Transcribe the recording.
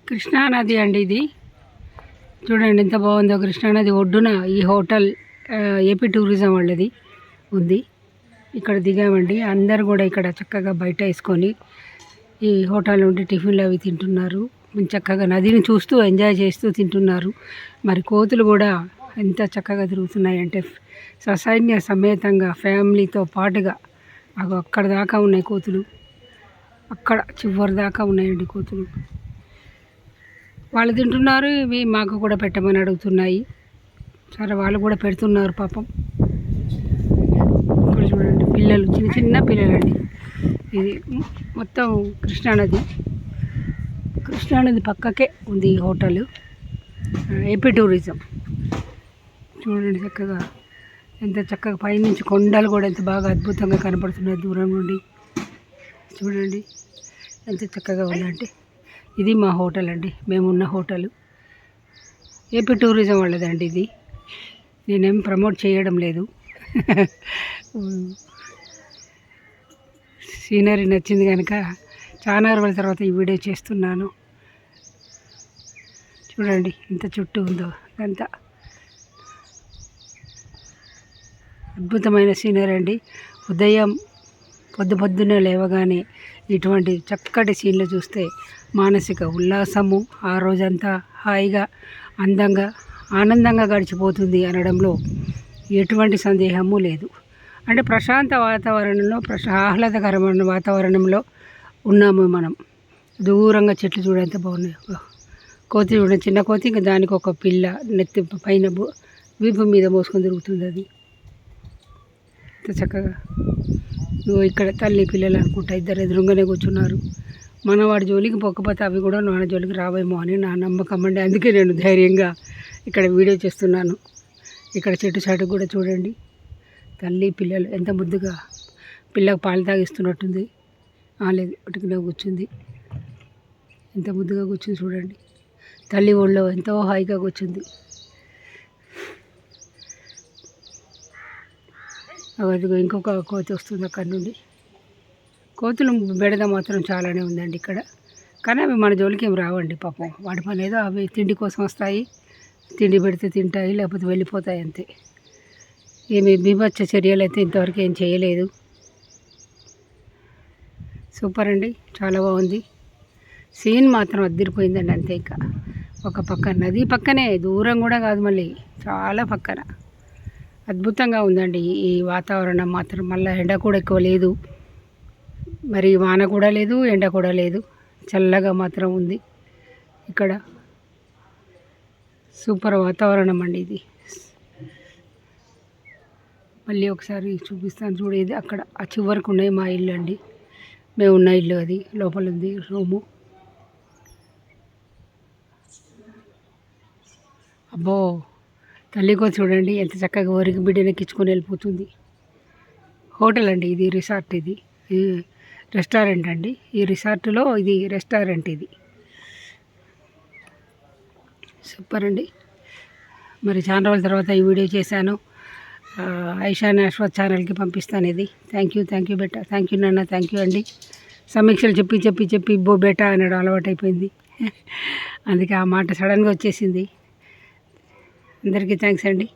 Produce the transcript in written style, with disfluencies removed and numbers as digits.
కృష్ణానది అండి ఇది. చూడండి ఎంత బాగుందో. కృష్ణానది ఒడ్డున ఈ హోటల్ ఏపీ టూరిజం వాళ్ళది ఉంది. ఇక్కడ దిగామండి. అందరు కూడా ఇక్కడ చక్కగా బయట వేసుకొని ఈ హోటల్ నుండి టిఫిన్లు అవి తింటున్నారు. చక్కగా నదిని చూస్తూ ఎంజాయ్ చేస్తూ తింటున్నారు. మరి కోతులు కూడా ఎంత చక్కగా తిరుగుతున్నాయంటే ససైన్య సమేతంగా ఫ్యామిలీతో పాటుగా అక్కడ దాకా ఉన్నాయి కోతులు. అక్కడ చివరి దాకా ఉన్నాయండి కోతులు. వాళ్ళు తింటున్నారు, ఇవి మాకు కూడా పెట్టమని అడుగుతున్నాయి. సరే వాళ్ళు కూడా పెడుతున్నారు పాపం. ఇక్కడ చూడండి పిల్లలు, చిన్న చిన్న పిల్లలండి. ఇది మొత్తం కృష్ణానది. కృష్ణానది పక్కకే ఉంది ఈ హోటల్ ఏపీ టూరిజం. చూడండి చక్కగా ఎంత చక్కగా పైనుంచి కొండలు కూడా ఎంత బాగా అద్భుతంగా కనపడుతున్నాయి దూరం నుండి. చూడండి ఎంత చక్కగా ఉందంటే. ఇది మా హోటల్ అండి, మేమున్న హోటల్ ఏపీ టూరిజం వాళ్ళదండి. ఇది నేనేం ప్రమోట్ చేయడం లేదు. సీనరీ నచ్చింది కనుక చాలా రోజుల తర్వాత ఈ వీడియో చేస్తున్నాను. చూడండి ఎంత చుట్టూ ఉందో. అంతా అద్భుతమైన సీనరీ అండి. ఉదయం పొద్దున్నే లేవగానే ఇటువంటి చక్కటి సీన్లు చూస్తే మానసిక ఉల్లాసము, ఆ రోజంతా హాయిగా అందంగా ఆనందంగా గడిచిపోతుంది అనడంలో ఎటువంటి సందేహము లేదు. అంటే ప్రశాంత వాతావరణంలో, ఆహ్లాదకరమైన వాతావరణంలో ఉన్నాము మనం. దూరంగా చెట్లు చూడంత బాగున్నాయి. కోతి చూడండి, చిన్న కోతి. ఇంకా దానికి ఒక పిల్ల నెత్తి పైన వీపు మీద మోసుకొని తిరుగుతుంది. అది ఎంత చక్కగా. ఇక్కడ తల్లి పిల్లలు అనుకుంటా ఇద్దరు ఎదురుగానే కూర్చున్నారు. మన వాడి జోలికి పోకపోతే అవి కూడా నాన్న జోలికి రావేమో అని నా నమ్మకం అండి. అందుకే నేను ధైర్యంగా ఇక్కడ వీడియో చేస్తున్నాను. ఇక్కడ చెట్టు చాటు కూడా చూడండి, తల్లి పిల్లలు ఎంత ముద్దుగా. పిల్లకు పాలు తాగిస్తున్నట్టుంది. లేదు, ఒటికిలో కూర్చుంది. ఎంత ముద్దుగా కూర్చుంది చూడండి. తల్లి ఒళ్ళో ఎంతో హాయిగా కూర్చుంది. అదిగో ఇంకొక కోతి వస్తుంది అక్కడి నుండి. కోతులు బెడద మాత్రం చాలానే ఉందండి ఇక్కడ. కానీ అవి మన జోలికి ఏం రావండి పాపం. వాటి పని ఏదో అవి తిండి కోసం వస్తాయి. తిండి పెడితే తింటాయి, లేకపోతే వెళ్ళిపోతాయి అంతే. ఏమి బీభత్స చర్యలు అయితే ఇంతవరకు ఏం చేయలేదు. సూపర్ అండి, చాలా బాగుంది. సీన్ మాత్రం అద్దరిపోయిందండి అంతే. ఇంకా ఒక పక్క నది పక్కనే, దూరం కూడా కాదు, మళ్ళీ చాలా పక్కన. అద్భుతంగా ఉందండి ఈ వాతావరణం మాత్రం. మళ్ళీ ఎండ కూడా ఎక్కువ లేదు, మరి వాన కూడా లేదు, ఎండ కూడా లేదు. చల్లగా మాత్రం ఉంది ఇక్కడ. సూపర్ వాతావరణం అండి ఇది. మళ్ళీ ఒకసారి చూపిస్తాను చూడేది. అక్కడ ఆ చివరకు ఉన్నాయి మా ఇల్లు అండి, మేము ఉన్న ఇల్లు. అది లోపల ఉంది రూము. అబ్బో, తల్లికో చూడండి ఎంత చక్కగా ఊరికి బిడ్డను ఎక్కించుకొని వెళ్ళిపోతుంది. హోటల్ అండి ఇది, రిసార్ట్. ఇది రెస్టారెంట్ అండి. ఈ రిసార్ట్లో ఇది రెస్టారెంట్. ఇది సూపర్ అండి. మరి చాలా రోజుల తర్వాత ఈ వీడియో చేశాను. ఐషాన్ అశ్వత్ ఛానల్కి పంపిస్తాను ఇది. Thank you beta. Thank you నాన్న. థ్యాంక్ యూ అండి. సమీక్షలు చెప్పి బో బేటా అనడం అలవాటైపోయింది. అందుకే ఆ మాట సడన్గా వచ్చేసింది. అందరికీ థ్యాంక్స్ అండి.